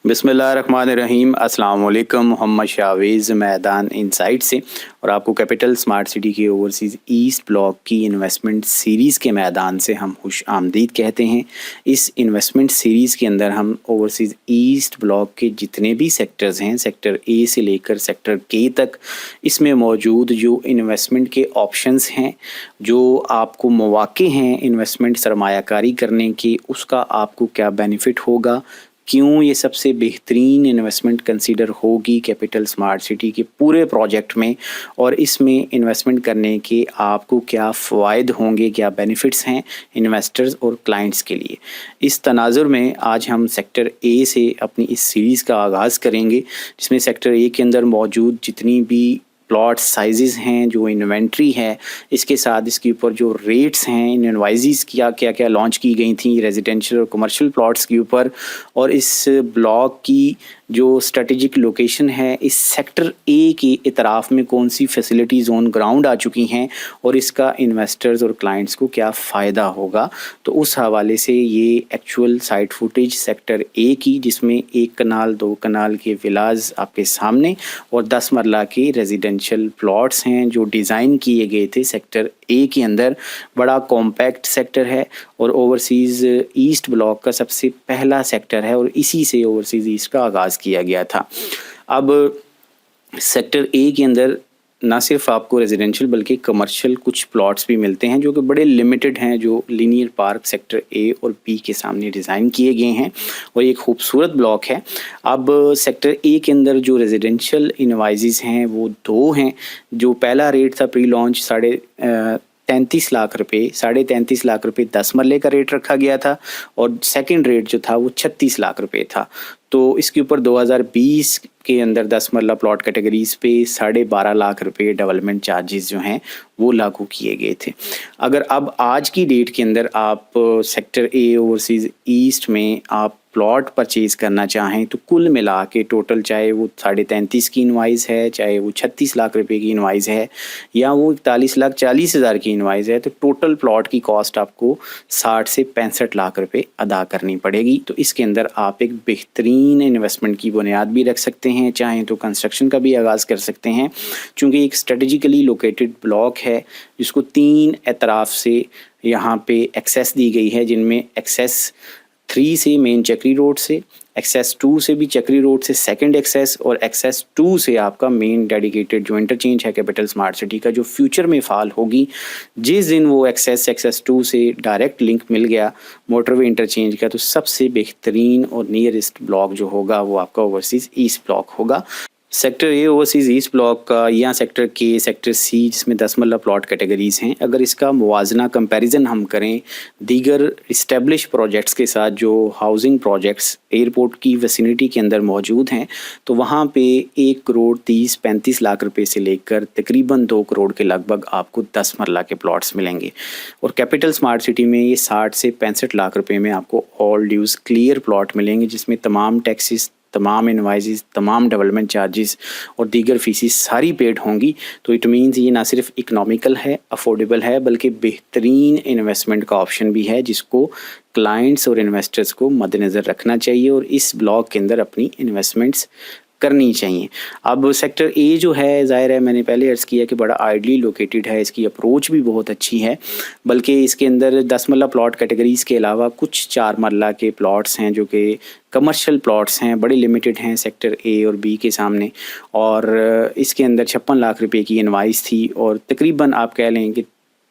बिस्मिल्लाहिर्रहमानिर्रहीम। अस्सलाम वालेकुम। मोहम्मद शावेज़ मैदान इनसाइट से, और आपको कैपिटल स्मार्ट सिटी के ओवरसीज़ ईस्ट ब्लॉक की इन्वेस्टमेंट सीरीज़ के मैदान से हम खुश आमदीद कहते हैं। इस इन्वेस्टमेंट सीरीज़ के अंदर हम ओवरसीज़ ईस्ट ब्लॉक के जितने भी सेक्टर्स हैं, सेक्टर ए से लेकर सेक्टर के तक, इसमें मौजूद जो इन्वेस्टमेंट के ऑप्शंस हैं, जो आपको मौक़े हैं इन्वेस्टमेंट सरमायाकारी करने के, उसका आपको क्या बेनिफिट होगा, क्यों ये सबसे बेहतरीन इन्वेस्टमेंट कंसीडर होगी कैपिटल स्मार्ट सिटी के पूरे प्रोजेक्ट में, और इसमें इन्वेस्टमेंट करने के आपको क्या फ़वाइद होंगे, क्या बेनिफिट्स हैं इन्वेस्टर्स और क्लाइंट्स के लिए। इस तनाजुर में आज हम सेक्टर ए से अपनी इस सीरीज़ का आगाज़ करेंगे, जिसमें सेक्टर ए के अंदर मौजूद जितनी भी प्लॉट साइजेस हैं, जो इन्वेंट्री है, इसके साथ इसके ऊपर जो रेट्स हैं, इन इनवाइसेस क्या क्या क्या लॉन्च की गई थी रेजिडेंशियल और कमर्शियल प्लॉट्स के ऊपर, और इस ब्लॉक की जो स्ट्रेटेजिक लोकेशन है इस सेक्टर ए के इतराफ़ में कौन सी फैसिलिटीज़ ऑन ग्राउंड आ चुकी हैं, और इसका इन्वेस्टर्स और क्लाइंट्स को क्या फ़ायदा होगा। तो उस हवाले से ये actual site footage sector A की, जिसमें 1 कनाल 2 कनाल के विलाज आपके सामने और 10 मरला के रेजिडेंशियल प्लॉट्स हैं जो डिज़ाइन किए गए थे सेक्टर ए के अंदर। बड़ा कॉम्पैक्ट सेक्टर है और ओवरसीज़ ईस्ट ब्लॉक का सबसे पहला सेक्टर है, और इसी से ओवरसीज़ ईस्ट का आगाज़ किया गया था। अब सेक्टर ए के अंदर ना सिर्फ आपको रेजिडेंशियल बल्कि कमर्शियल कुछ प्लॉट्स भी मिलते हैं, जो कि बड़े लिमिटेड हैं, जो लीनियर पार्क सेक्टर ए और बी के सामने डिज़ाइन किए गए हैं, और एक खूबसूरत ब्लॉक है। अब सेक्टर ए के अंदर जो रेजिडेंशियल इनवाइसेस हैं वो 2 हैं। जो पहला रेट था प्री लॉन्च 33 लाख रुपए, 33.5 लाख रुपए 10 मरले का रेट रखा गया था, और सेकंड रेट जो था वो 36 लाख रुपए था। तो इसके ऊपर 2020 के अंदर 10 मरला प्लॉट कैटेगरीज पे 12.5 लाख रुपए डेवलपमेंट चार्जेस जो हैं वो लागू किए गए थे। अगर अब आज की डेट के अंदर आप सेक्टर ए ओवरसीज़ ईस्ट में आप प्लॉट परचेज़ करना चाहें, तो कुल मिला के टोटल, चाहे वो 33.5 की इनवाइस है, चाहे वो 36 लाख रुपए की इनवाइस है, या वो 41,40,000 की इनवाइस है, तो टोटल प्लॉट की कॉस्ट आपको 60 से 65 लाख रुपए अदा करनी पड़ेगी। तो इसके अंदर आप एक बेहतरीन इन्वेस्टमेंट की बुनियाद भी रख सकते हैं, चाहें तो कंस्ट्रक्शन का भी आगाज़ कर सकते हैं, चूँकि एक स्ट्रेटजिकली लोकेटेड ब्लॉक है जिसको 3 एतराफ़ से यहाँ पे एक्सेस दी गई है, जिनमें एक्सेस 3 से मेन चक्री रोड से, एक्सेस 2 से भी चक्री रोड से सेकंड एक्सेस, और एक्सेस 2 से आपका मेन डेडिकेटेड जो इंटरचेंज है कैपिटल स्मार्ट सिटी का, जो फ्यूचर में फ़ाल होगी। जिस दिन वो एक्सेस 2 से डायरेक्ट लिंक मिल गया मोटरवे इंटरचेंज का, तो सबसे बेहतरीन और नियरेस्ट ब्लॉक जो होगा वो आपका ओवरसीज़ ईस्ट ब्लॉक होगा। Sector A overseas east block का, या सेक्टर के, सेक्टर सी, जिसमें 10 मरला प्लॉट कैटेगरीज़ हैं, अगर इसका मुवाजना कंपैरिजन हम करें दीगर इस्टेब्लिश प्रोजेक्ट्स के साथ, जो हाउसिंग प्रोजेक्ट्स एयरपोर्ट की विसिनिटी के अंदर मौजूद हैं, तो वहाँ पे 1 करोड़ 30-35 लाख रुपए से लेकर तकरीबन 2 करोड़ के लगभग आपको 10 मरला के प्लॉट्स मिलेंगे। और कैपिटल स्मार्ट सिटी में ये 60 से 65 लाख रुपए में आपको ऑल ड्यूज़ क्लियर प्लॉट मिलेंगे, जिसमें तमाम टैक्सेस, तमाम इनवाइसेस, तमाम डेवलपमेंट चार्जेस और दीगर फीसेस सारी पेड होंगी। तो इट मीन्स ये ना सिर्फ इकनॉमिकल है, अफोर्डेबल है, बल्कि बेहतरीन इन्वेस्टमेंट का ऑप्शन भी है, जिसको क्लाइंट्स और इन्वेस्टर्स को मद्देनज़र रखना चाहिए और इस ब्लॉक के अंदर अपनी इन्वेस्टमेंट्स करनी चाहिए। अब सेक्टर ए जो है, ज़ाहिर है मैंने पहले अर्ज़ किया कि बड़ा आइडली लोकेटेड है, इसकी अप्रोच भी बहुत अच्छी है, बल्कि इसके अंदर 10 मरला प्लॉट कैटेगरीज़ के अलावा कुछ 4 मरला के प्लॉट्स हैं जो कि कमर्शियल प्लॉट्स हैं, बड़े लिमिटेड हैं सेक्टर ए और बी के सामने, और इसके अंदर 56 लाख रुपए की इनवाइस थी, और तकरीबन आप कह लें कि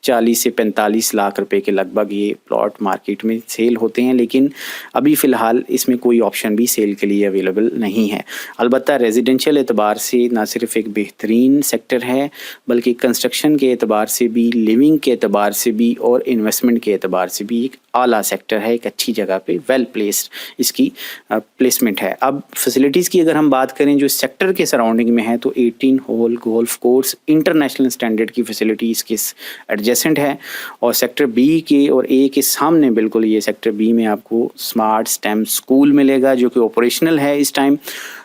40 से 45 लाख रुपए के लगभग ये प्लॉट मार्केट में सेल होते हैं, लेकिन अभी फ़िलहाल इसमें कोई ऑप्शन भी सेल के लिए अवेलेबल नहीं है। अलबत्ता रेजिडेंशियल एतबार से ना सिर्फ एक बेहतरीन सेक्टर है, बल्कि कंस्ट्रक्शन के एतबार से भी, लिविंग के एतबार से भी, और इन्वेस्टमेंट के एतबार से भी एक आला सेक्टर है, एक अच्छी जगह पे वेल प्लेस्ड इसकी प्लेसमेंट है। अब फैसिलिटीज़ की अगर हम बात करें जो सेक्टर के सराउंडिंग में है, तो 18 hole golf course international standard की फैसिलिटी इसके एडजेसेंट है, और सेक्टर बी के और ए के सामने बिल्कुल ये सेक्टर बी में आपको स्मार्ट स्टेम स्कूल मिलेगा, जो कि ऑपरेशनल है इस टाइम,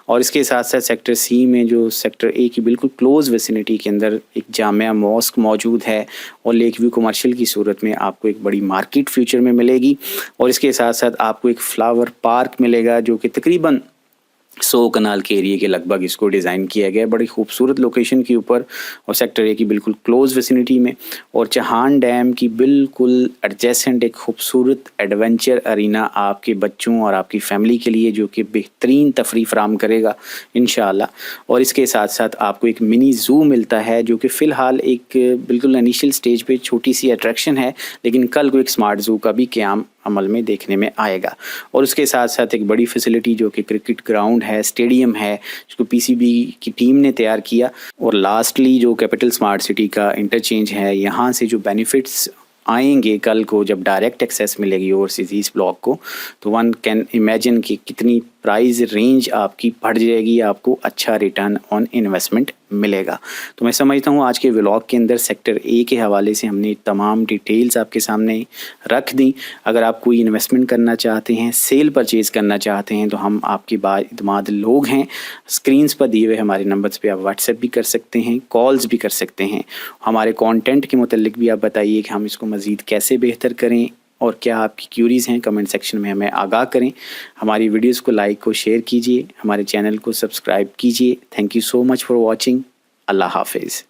और इसके साथ साथ सेक्टर सी में जो सेक्टर ए की बिल्कुल क्लोज विसिनिटी के अंदर एक जामिया मॉस्क मौजूद है, और लेक व्यू कमर्शियल की सूरत में आपको एक बड़ी मार्केट फ्यूचर में मिलेगी, और इसके साथ साथ आपको एक फ्लावर पार्क मिलेगा जो कि तकरीबन 100 कनाल के एरिया के लगभग इसको डिज़ाइन किया गया है, बड़ी खूबसूरत लोकेशन के ऊपर और सेक्टर ए की बिल्कुल क्लोज विसिनिटी में, और चौहान डैम की बिल्कुल एडजेसेंट एक खूबसूरत एडवेंचर अरीना आपके बच्चों और आपकी फैमिली के लिए, जो कि बेहतरीन तफरी फराम करेगा इंशाअल्लाह। और इसके साथ साथ आपको एक मिनी ज़ू मिलता है, जो कि फ़िलहाल एक बिल्कुल इनिशियल स्टेज पे छोटी सी अट्रैक्शन है, लेकिन कल को एक स्मार्ट ज़ू का भी क़याम अमल में देखने में आएगा। और उसके साथ साथ एक बड़ी फैसिलिटी जो कि क्रिकेट ग्राउंड है, स्टेडियम है, जिसको पीसीबी की टीम ने तैयार किया। और लास्टली जो कैपिटल स्मार्ट सिटी का इंटरचेंज है, यहाँ से जो बेनिफिट्स आएंगे कल को जब डायरेक्ट एक्सेस मिलेगी ओवरसीज़ ईस्ट ब्लॉक को, तो वन कैन इमेजिन कि कितनी प्राइस रेंज आपकी बढ़ जाएगी, आपको अच्छा रिटर्न ऑन इन्वेस्टमेंट मिलेगा। तो मैं समझता हूँ आज के व्लॉग के अंदर सेक्टर ए के हवाले से हमने तमाम डिटेल्स आपके सामने रख दी। अगर आप कोई इन्वेस्टमेंट करना चाहते हैं, सेल परचेज़ करना चाहते हैं, तो हम आपके बाइतमाद लोग हैं। स्क्रीन्स पर दिए हुए हमारे नंबर्स पे आप व्हाट्सएप भी कर सकते हैं, कॉल्स भी कर सकते हैं। हमारे कंटेंट के मुतल्लिक भी आप बताइए कि हम इसको मज़ीद कैसे बेहतर करें, और क्या आपकी क्यूरीज़ हैं कमेंट सेक्शन में हमें आगाह करें। हमारी वीडियोस को लाइक और शेयर कीजिए, हमारे चैनल को सब्सक्राइब कीजिए। Thank you so much for watching. अल्लाह हाफिज़।